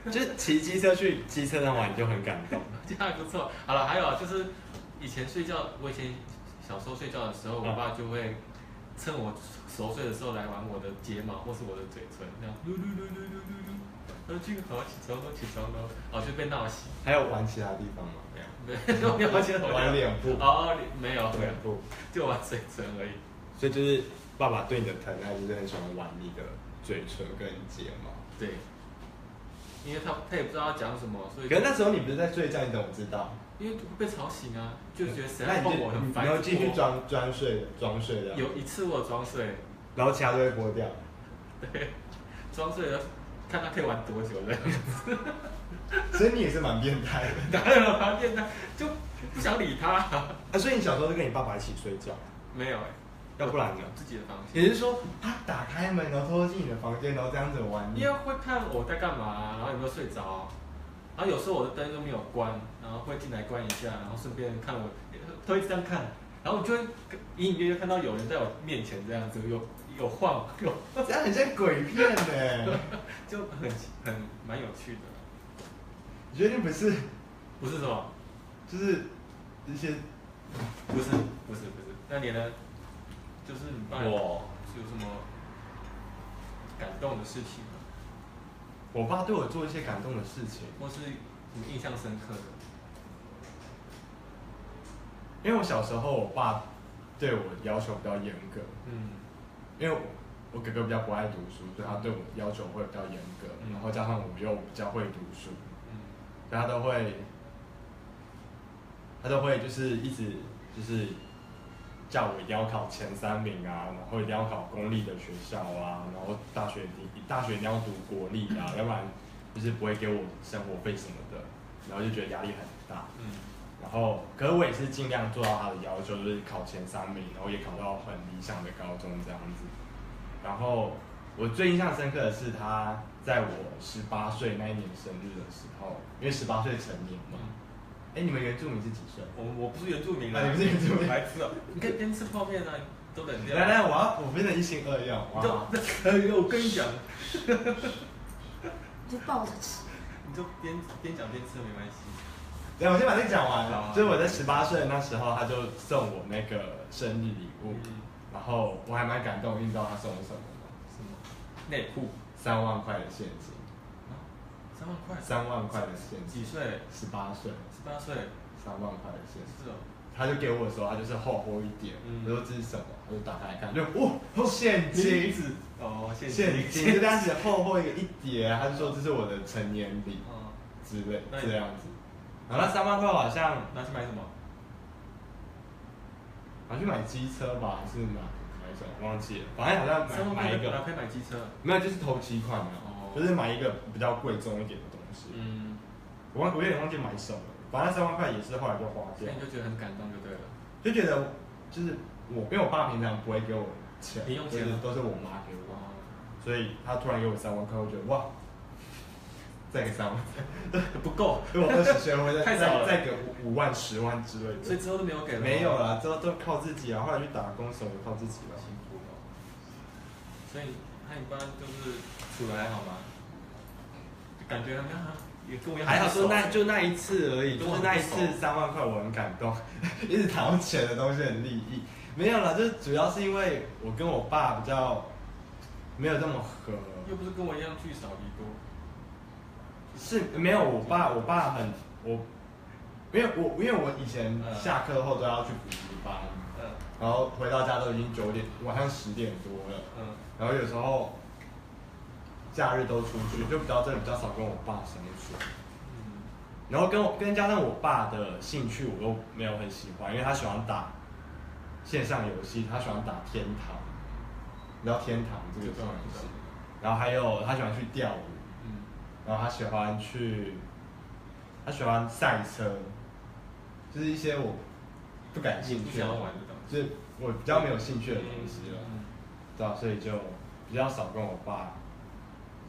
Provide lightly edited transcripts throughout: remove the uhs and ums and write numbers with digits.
就是骑机车去机车上玩就很感动。这样还不错。好了，还有就是以前睡觉，我以前小时候睡觉的时候，我爸就会趁我熟睡的时候来玩我的睫毛或是我的嘴唇，这样噜噜噜噜噜噜噜，然后这个好起床了，起床了，哦就被闹醒。还有玩其他地方吗？没有，没有，玩脸部。哦，没有，脸部，就玩嘴唇而已。所以就是爸爸对你的疼爱，就是很喜欢玩你的嘴唇跟睫毛。对，因为他也不知道要讲什么，所以。可是那时候你不是在睡觉，你怎么知道？因为会被吵醒啊，就觉得谁那在碰我很烦。你要继续装睡的。有一次我装睡，然后其他都会剥掉。对，装睡了，看他可以玩多久这样子。所以你也是蛮变态的。当然了，蛮变态，就不想理他。所以你小时候就跟你爸爸一起睡觉？没有要不然呢？自己的房间。也就是说，他打开门，然后偷偷进你的房间，然后这样子玩你。因为会看我在干嘛，然后有没有睡着。然后有时候我的灯都没有关，然后会进来关一下，然后顺便看我，都一直这样看，然后我就会隐隐约约看到有人在我面前这样子有晃，这样很像鬼片呢，就蛮有趣的。你确定不是什么？就是一些不是。那你呢？就是你爸有什么感动的事情吗？我爸对我做一些感动的事情，或是你印象深刻的？因为我小时候，我爸对我要求比较严格。因为我哥哥比较不爱读书，所以他对我要求会比较严格。然后加上我又比较会读书，所以他都会就是一直就是叫我一定要考前3名啊，然后一定要考公立的学校啊，然后大学一定要读国立啊，要不然就是不会给我生活费什么的，然后就觉得压力很大。然后，可是我也是尽量做到他的要求，就是考前3名，然后也考到很理想的高中这样子。然后我最印象深刻的是他在我18岁那一年生日的时候，因为18岁成年嘛。你们原住民是几岁？我不是原住民啊，你不是原住民，白痴啊！你可以边吃泡面啊，都冷掉。来，我变成一心二用。我跟你讲，就抱着吃。你就边讲边吃没关系。对，我先把这个讲完。就是我在18岁的那时候，他就送我那个生日礼物，然后我还蛮感动，你知道他送我什么吗？什么？内裤。3万块的现金。3万块？3万块的现金。几岁？18岁。18岁。3万块的现金。是哦。他就给我的时候，他就是厚厚一点。我说这是什么？我就打开来看，就现金。现金就这样子厚厚一叠，他就说这是我的成年礼之类这样子。然后那3万块好像拿去买什么？拿去买机车吧，还是买什么？忘记了，反正好像买一个。可以买机车？没有，就是头期款的，就是买一个比较贵重一点的东西。我有点忘记买什么了，反正3万块也是后来就花掉。所以你就觉得很感动就对了。就觉得就是因为我爸平常不会给我钱，零用钱都是我妈给我，所以他突然给我3万块，我觉得哇。再给3万，不够。如果20岁会再给5万、10万之类的。所以之后都没有给了。没有啦，之后都靠自己啊，后来去打工什么靠自己了。辛苦了。所以他一般就是处的还好吗？感觉也跟我一样。还好说就那一次而已，就是那一次3万块我很感动，一直谈钱的东西很利益。没有啦，就是主要是因为我跟我爸比较没有这么合。又不是跟我一样聚少离多。是没有，我爸因为我以前下课后都要去补习班，然后回到家都已经9点，晚上10点多了，然后有时候假日都出去，就真的比较少跟我爸相处，然后跟加上我爸的兴趣我都没有很喜欢，因为他喜欢打线上游戏，他喜欢打天堂，你知道天堂这个东西，然后还有他喜欢去钓鱼。然后他喜欢赛车，就是一些我不感兴趣的，就是我比较没有兴趣的东西了，对啊，所以就比较少跟我爸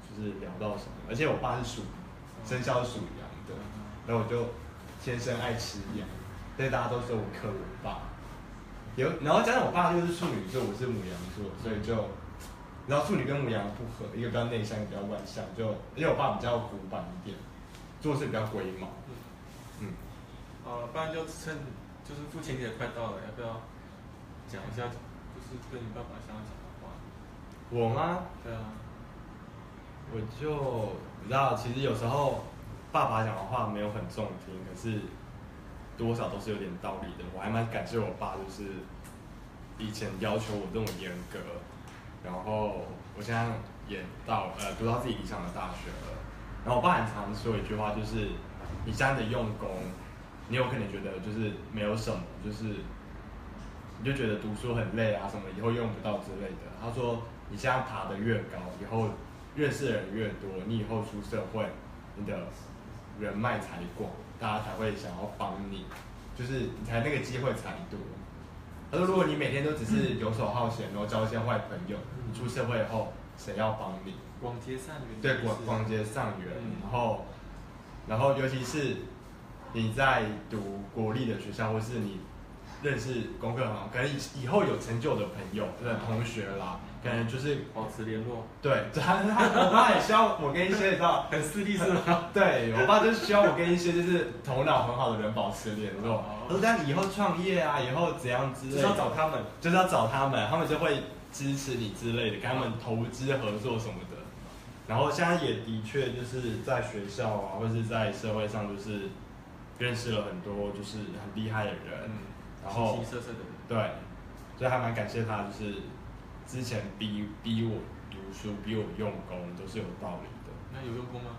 就是聊到什么，而且我爸是生肖属羊的，然后我就天生爱吃羊，所以大家都说我克我爸，然后加上我爸又是处女座，我是牡羊座，所以就。然后处女跟牡羊不合，一个比较内向，一个比较外向，因为我爸比较古板一点，做事比较龟毛。不然就趁就是父亲节快到了，要不要讲一下，就是跟你爸爸想要讲的话？我吗？对啊。我就你知道，其实有时候爸爸讲的话没有很中听，可是多少都是有点道理的。我还蛮感谢我爸，就是以前要求我这么严格，然后我现在也读到自己理想的大学了。然后我爸很常说一句话，就是你现在的用功，你有可能觉得就是没有什么，就是你就觉得读书很累啊，什么以后用不到之类的。他说你现在爬得越高，以后认识的人越多，你以后出社会，你的人脉才广，大家才会想要帮你，就是你才那个机会才多。他说如果你每天都只是游手好闲，然后交一些坏朋友，你出社会后谁要帮你？广结善缘。对，广结善缘，然后尤其是你在读国立的学校，或是你认识功课很好，可能以后有成就的朋友、同学啦，可能就是保持联络。对，我爸也希望我跟一些你知道很势利是吗？对，我爸就是希望我跟一些就是头脑很好的人保持联络。他说这样以后创业啊，以后怎样之类的，就是要找他们，他们就会支持你之类的，跟他们投资合作什么的。然后现在也的确就是在学校啊，或是在社会上，就是认识了很多就是很厉害的人，然后形形色色的人。对，所以还蛮感谢他，就是之前逼我读书，逼我用功，都是有道理的。那有用功吗？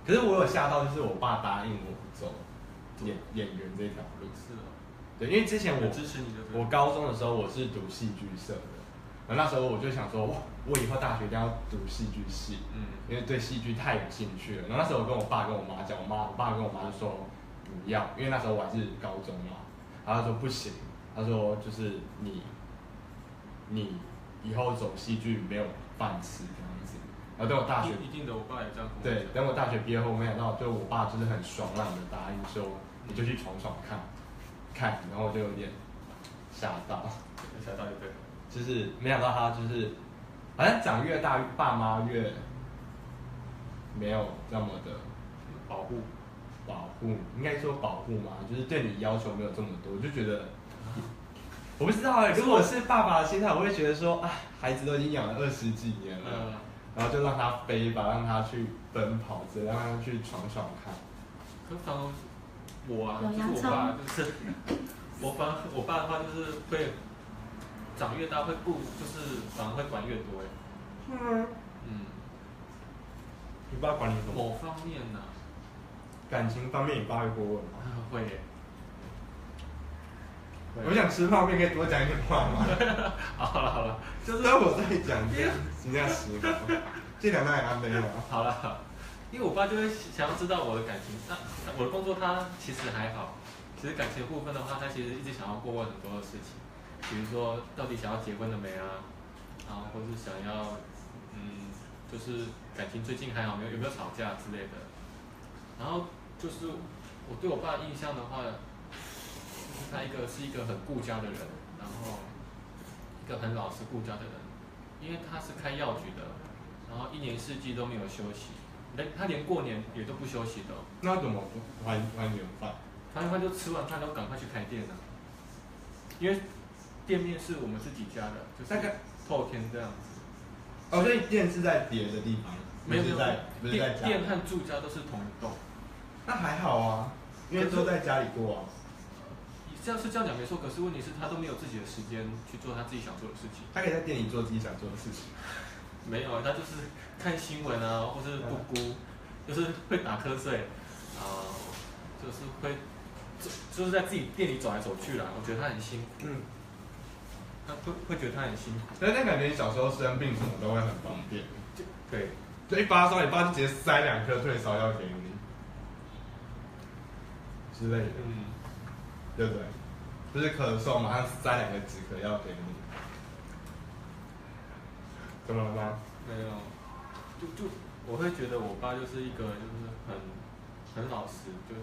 可是我有吓到，就是我爸答应我走演员这条路。是哦。对，因为之前我支持你的。我高中的时候我是读戏剧社的，然后那时候我就想说，哇，我以后大学一定要读戏剧系，因为对戏剧太有兴趣了。然后那时候我跟我爸跟我妈讲，我爸跟我妈就说不要，因为那时候我还是高中嘛，然后他说不行，他说就是你以后走戏剧没有饭吃这样子。然后等我大学一定的，我爸也这样跟我讲。对，等我大学毕业后，没想到就我爸就是很爽朗的答应说，你就去闯闯看，然后我就有点吓到，吓到就对了。就是没想到他就是，好像长越大，爸妈越没有那么的保护，应该说保护嘛，就是对你要求没有这么多，我就觉得，我不知道如果是爸爸的心态，我会觉得说，啊，孩子都已经养了20几年了，然后就让他飞吧，让他去奔跑之类，让他去闯看。可反而我啊，就是我爸，就是我爸的话就是会长越大会就是反而会管越多你爸管你什么？某方面呢？感情方面，你爸会过问吗？会耶。我想吃泡面，可以多讲一点话吗？好了，就是我在讲这样实话，这两代安慰了。好了，因为我爸就会想要知道我的感情，那我的工作他其实还好，其实感情部分的话，他其实一直想要过问很多的事情，比如说到底想要结婚了没啊，然后或是想要就是感情最近还好没有，有没有吵架之类的。然后就是我对我爸的印象的话，就是他是一个很顾家的人，然后一个很老实顾家的人，因为他是开药局的，然后1年4季都没有休息，他连过年也都不休息的。那怎么还年饭？还年饭就吃完饭都赶快去开店了，因为店面是我们自己家的，就是透天这样子。哦，所以店是在别的地方，没有不是在家。店和住家都是同一栋。那还好啊，因为都在家里过啊。这样讲没错，可是问题是他都没有自己的时间去做他自己想做的事情。他可以在店里做自己想做的事情。没有，他就是看新闻啊，或是不估，就是会打瞌睡，就是就是在自己店里走来走去啦。我觉得他很辛苦。他会觉得他很辛苦。但感觉你小时候生病什么都会很方便。对。就一发烧，你爸就直接塞2颗退烧药给你，之类的。对不对？就是咳嗽，马上塞2个止咳药给你。怎么了吗？没有，就我会觉得我爸就是一个就是很老实，就是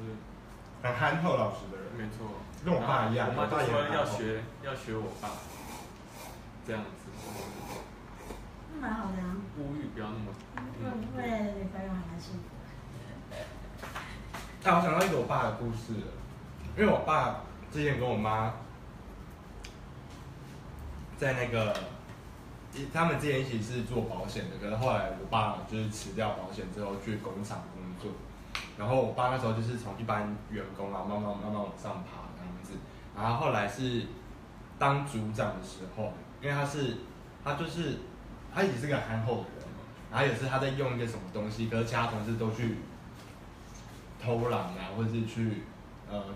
很憨厚老实的人。没错，跟我爸一样。我妈就说要学我爸，这样子。蛮好的啊。物欲不要那么。未来的女朋友还蛮幸福的。我想到一个我爸的故事了，因为我爸之前跟我妈在那个，他们之前一起是做保险的，可是后来我爸就是辞掉保险之后去工厂工作，然后我爸那时候就是从一般员工啊慢慢往上爬这样子，然后后来是当组长的时候，因为他也是个憨厚的人，然后有次他在用一个什么东西，可是其他同事都去偷懒啊，或者是去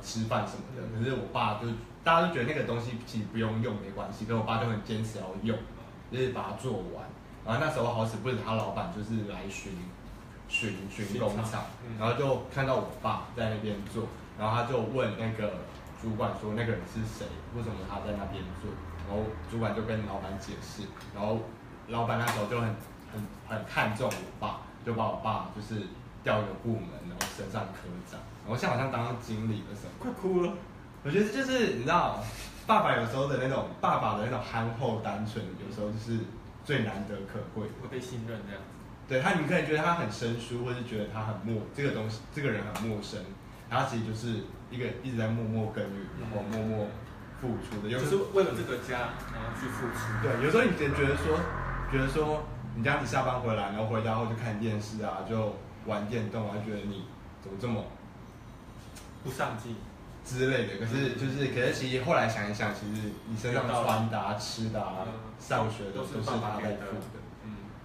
吃饭什么的，可是我爸就大家都觉得那个东西其实不用用没关系，可是我爸就很坚持要用，就是把它做完。然后那时候好死不死，他老板就是来巡工厂，然后就看到我爸在那边做，然后他就问那个主管说那个人是谁，为什么他在那边做，然后主管就跟老板解释，然后老板那时候就很看重我爸，就把我爸就是调一个部门，然后升上科长，然后好像当经理的时候，快哭了。我觉得就是你知道，爸爸有时候的那种憨厚单纯，有时候就是最难得可贵的。会被信任这样子。对他，你可能觉得他很生疏，或是觉得他很这个人很陌生，他其实就是一个一直在默默耕耘，然后默默付出的，就是为了这个家然后去付出。对，有时候你觉得说你这样子下班回来，然后回家后就看电视啊，就玩电动啊，觉得你怎么这么不上进之类的。可是其实后来想一想，其实你身上穿的啊、吃的啊、上学的都是他在付的。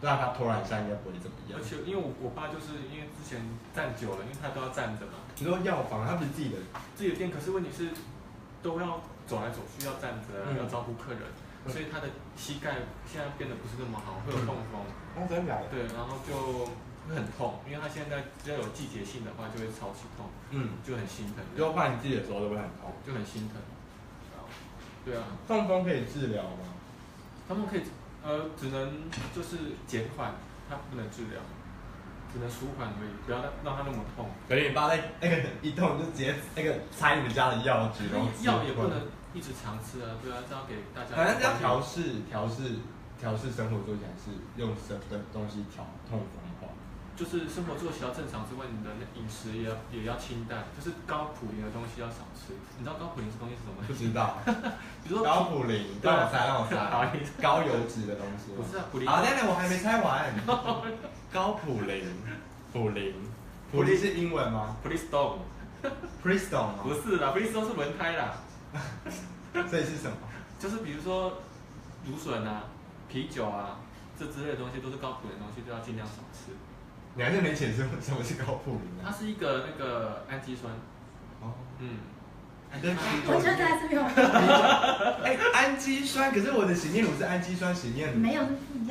让他拖拉一下应该不会怎么样。而且因为我爸就是因为之前站久了，因为他都要站着嘛。你说药房，他不是自己的店，可是问题是都要走来走去，要站着，要招呼客人，所以他的膝盖现在变得不是那么好，会有痛风。真的？对，然后就会很痛，因为他现在只要有季节性的话，就会超级痛。就很心疼。就怕你自己的时候都会很痛，就很心疼。对啊。痛风可以治疗吗？他们可以。只能就是减缓，它不能治疗，只能舒缓而已，不要让它那么痛。可是你爸在那个一痛就直接那个拆你们家的药局，然后药也不能一直常吃啊，对啊，这样给大家。反正要调试生活作息，还是用什么东西调痛风化？就是生活作息要正常之外，你的饮食也要清淡，就是高普林的东西要少吃。你知道高普林这东西是什么？不知道。比如说高普林，让我猜，高油脂的东西。不是啊，普林。好，等等，我还没猜完。高普林是英文吗 ？Pristone。不是啦 ，Pristone 是轮胎啦。所以是什么？就是比如说芦笋啊、啤酒啊这之类的东西，都是高普林的东西，都要尽量少吃。你还是没解释什么是高普林它是一个那个氨基酸。我觉得还是没有。氨基酸，可是我的洗面乳是氨基酸洗面乳。没有，不一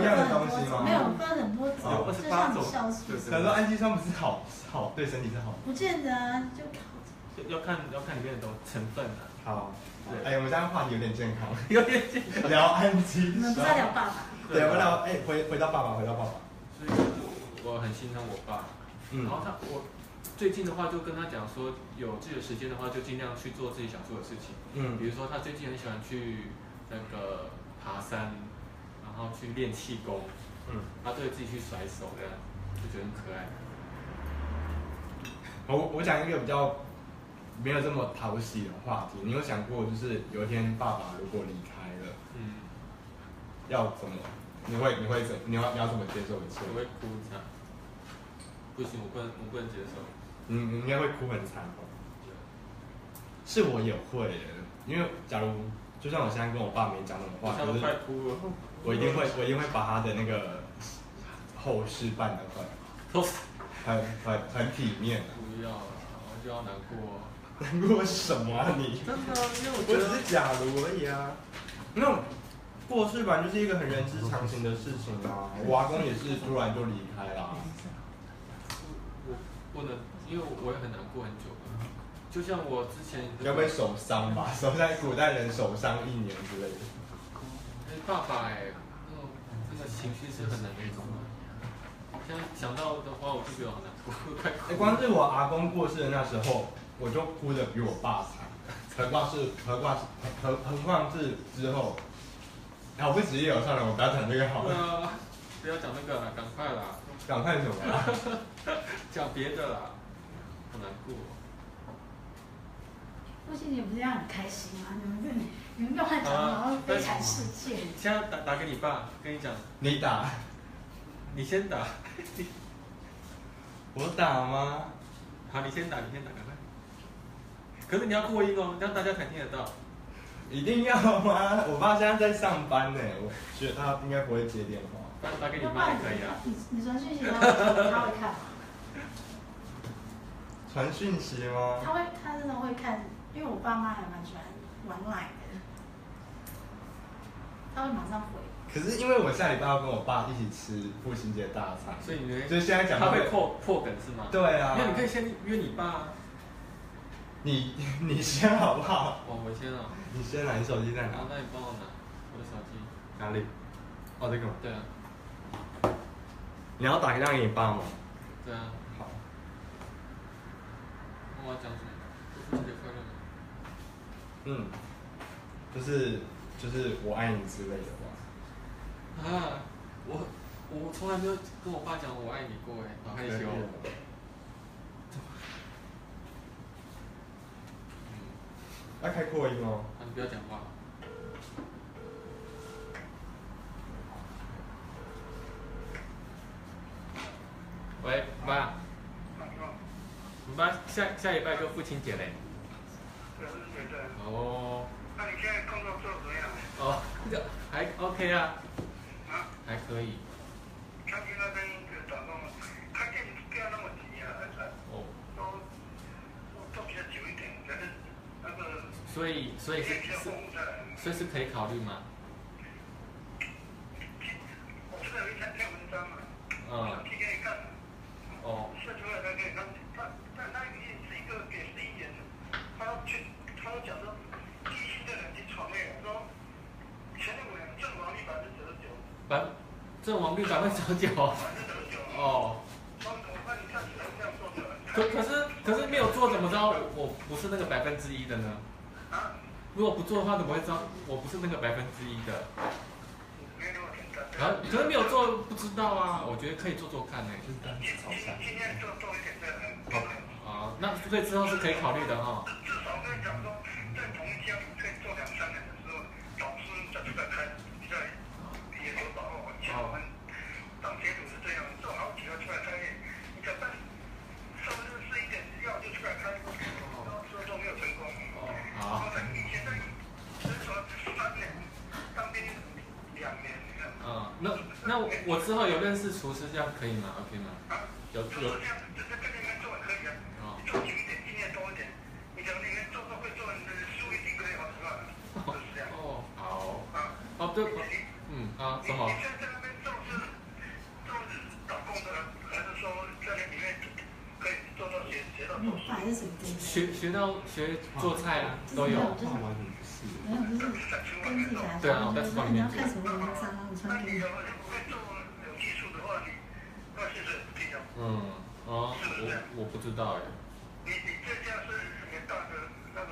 样的东西吗？没有分很多种，就像你酵素。可是氨基酸不是好对身体是好？不见得啊，要看里面的成分啊。好。我们这样话题有点健康，有点健康。聊氨基酸。你们不是在聊爸爸？对，我聊回到爸爸。所以我很心疼我爸。然后我最近的话就跟他讲说，有自己的时间的话就尽量去做自己想做的事情。比如说他最近很喜欢去那个爬山，然后去练气功。他对自己去甩手这样，就觉得很可爱。我讲一个比较没有这么讨喜的话题。你有想过，就是有一天爸爸如果离开了，要怎么？你要怎么接受一切？我会哭惨。不行，我不能接受。你应该会哭很惨哦。是我也会的，因为假如就像我现在跟我爸没讲什么话，可是快哭了。我一定会把他的那个后事办得很体面。不要了，我就要难过。难过什么啊你？真的，因为我只是假如而已啊。那种过世本来就是一个很人之常情的事情啊。我阿公也是突然就离开啦。我不能，因为我也很难过很久了。就像我之前。该不会手伤吧？在古代人手伤1年之类的。爸爸这个情绪是很难形容的。现在想到的话，我就觉得好难过，快哭。光是我阿公过世的那时候，我就哭得比我爸惨，何况是之后，我不职业了，算了，我不要讲这个好了。不要讲那个了，赶快啦！赶快什么啦？讲别的啦，好难过。父亲节不是要很开心吗？你们干嘛讲好像悲惨世界？现在打给你爸，跟你讲。你打？你先打。我打吗？好，你先打，赶快。可是你要扩音哦，让大家才听得到。一定要吗？我爸现在在上班呢，我觉得他应该不会接电话。打给你妈也可以啊。你传讯息他会看吗？传讯息吗？他真的会看，因为我爸妈还蛮喜欢玩 LINE 的，他会马上回。可是因为我下礼拜要跟我爸一起吃父亲节大餐，所以你就现在讲他会破梗是吗？对啊。那你可以先约你爸啊。你先好不好？我先啊。你先拿，你手机在哪？那你帮我拿我的手机。哪里？哦，这个吗？对啊。你要打给你爸吗？对啊。好。我要讲什么？父亲节快乐。就是我爱你之类的话。啊，我从来没有跟我爸讲我爱你过哎，好害羞。要开扩音哦。你不要讲话。喂，爸。你爸下礼拜就父亲节嘞。对。哦。那你现在工作做得怎么样？哦，还 OK 啊。啊？还可以。餐厅那边打工，开店不要那么急啊，哦。都比较久一点，可是那个。所以是可以考虑吗？我这有一篇文章嘛，我提给你看。哦。写出来的给你看，他是一个给11点，他讲说，第一新的人去创业，说前5年阵亡率99%。阵亡率99%。哦。可是没有做怎么知道我不是那个1%的呢？如果不做的话，怎么会知道我不是那个1%的？啊，可是没有做不知道啊，我觉得可以做看呢。就是单子炒菜。今天做一点这样。啊，那所以之后是可以考虑的哈。至少跟你讲说，在同一家可以做2、3年的时候，导师再出来开，比较也有把握。以前我们当铁主是这样，做好几个出来开业，你只要收入是一点要就出来开，说都没有成功。好。以前在就是说3年，当兵2年。那我之后有认识厨师，这样可以吗 ？OK 吗？有。这样子在里面做也可以啊。做久一点，经验多一点，你讲里面做会做，书一定可以好吃饭。就是这样。哦，好。哦，对。啊，什么？你现在在那边做是打工的，还是说在里面可以做到学到做还是什么？学做菜啊，都有。没有，就是跟自己来说，就是你要看什么文章，然后你传给你。我不知道哎。你这家是很大的那个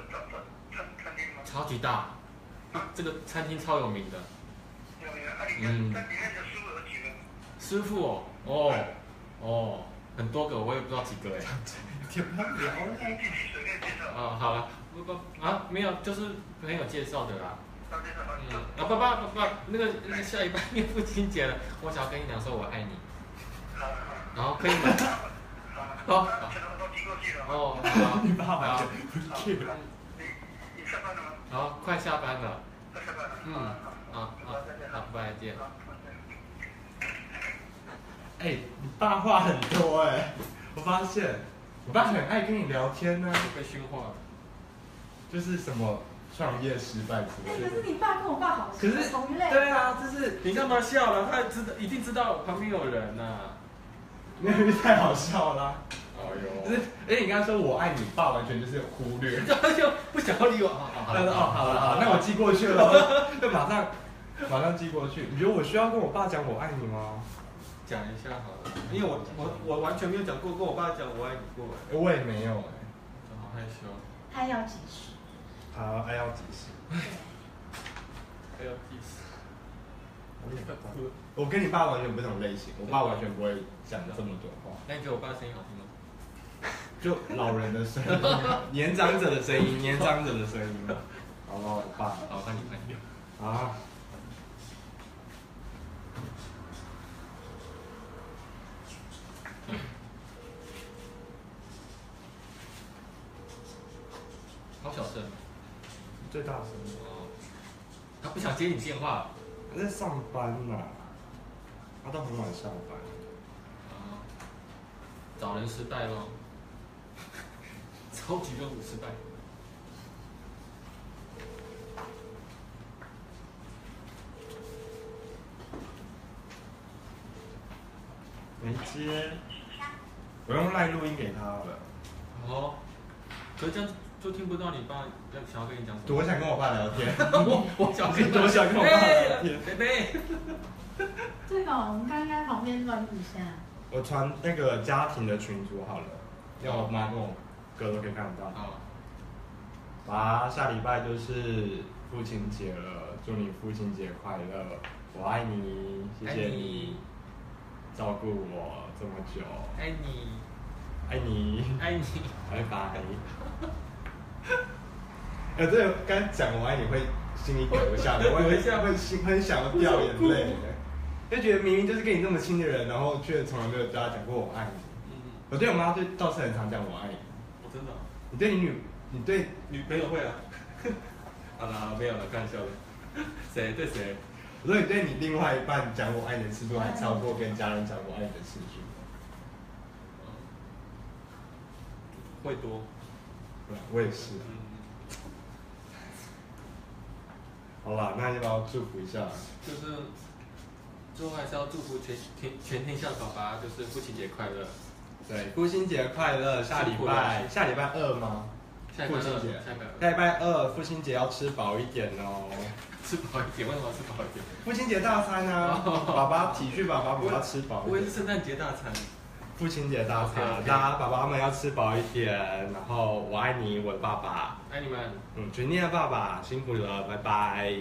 餐厅吗？超级大，这个餐厅超有名的。有名啊！那里面的师傅有几个？师傅哦，很多个，我也不知道几个哎。啊，好了，没有，就是朋友介绍的啦。爸，那个下礼拜面父亲节了，我想要跟你讲说我爱你。然后可以吗？好。哦，好。你爸爸不去了。你下班了吗？好，快下班了。快下班了。好，拜见。你爸话很多哎，我发现，我爸很爱跟你聊天呢。被驯化了。就是什么创业失败之类的。可是你爸跟我爸好像同一类。对啊，就是你干嘛笑了？他一定知道旁边有人呐。那个太好笑了。哎呦。就是，你刚才说我爱你爸，完全就是忽略。他就不想要理我。好了，那我寄过去了，就马上寄过去。你觉得我需要跟我爸讲我爱你吗？讲一下好了，因为我完全没有讲过跟我爸讲我爱你过哎。我也没有哎。好害羞。他要几时？好，爱要几时？对。还要几时？我跟你爸完全不同类型，我爸完全不会讲这么多话。那你觉得我爸声音好听吗？就老人的声音，年长者的声音，年长者的声音。好，我爸，好，换你。啊。好小声。最大声。哦。他不想接你电话。他在上班呐、他都很晚下班。啊。找人失败咯。超级任务失败。没接，我用赖录音给他了。哦，可是这样就听不到你爸想要跟你讲什么。多想跟我爸聊天。我想跟多想跟我爸聊天。贝贝。这个我们刚刚旁边乱一下。我传那个家庭的群组好了，让我妈跟我哥都可以看得到。好。爸，下礼拜就是父亲节了，祝你父亲节快乐，我爱你，谢谢你照顾我这么久，爱你，爱你，爱你，拜拜。这个刚讲我爱你会心里隔一下的，我会很想要掉眼泪，就觉得明明就是跟你那么亲的人，然后却从来没有对他讲过我爱你。我对我妈倒是很常讲我爱你。我真的。你对女朋友会啊？好了，没有了，开玩笑的。谁对谁？我说你对你另外一半讲我爱你的次数还超过跟家人讲我爱你的次数。会多。对，我也是。好啦，那要不要祝福一下？就是最后还是要祝福全天下爸爸，就是父亲节快乐。对，父亲节快乐！下礼拜二吗？父亲节，下礼拜二父亲节要吃饱一点哦。吃饱一点，为什么要吃饱一点？父亲节大餐啊，爸爸体恤爸爸，要吃饱一点。我以为是圣诞节大餐。父亲节大餐，大家爸爸们要吃饱一点，然后我爱你，我的爸爸，爱你们。全天的爸爸辛苦了，拜拜。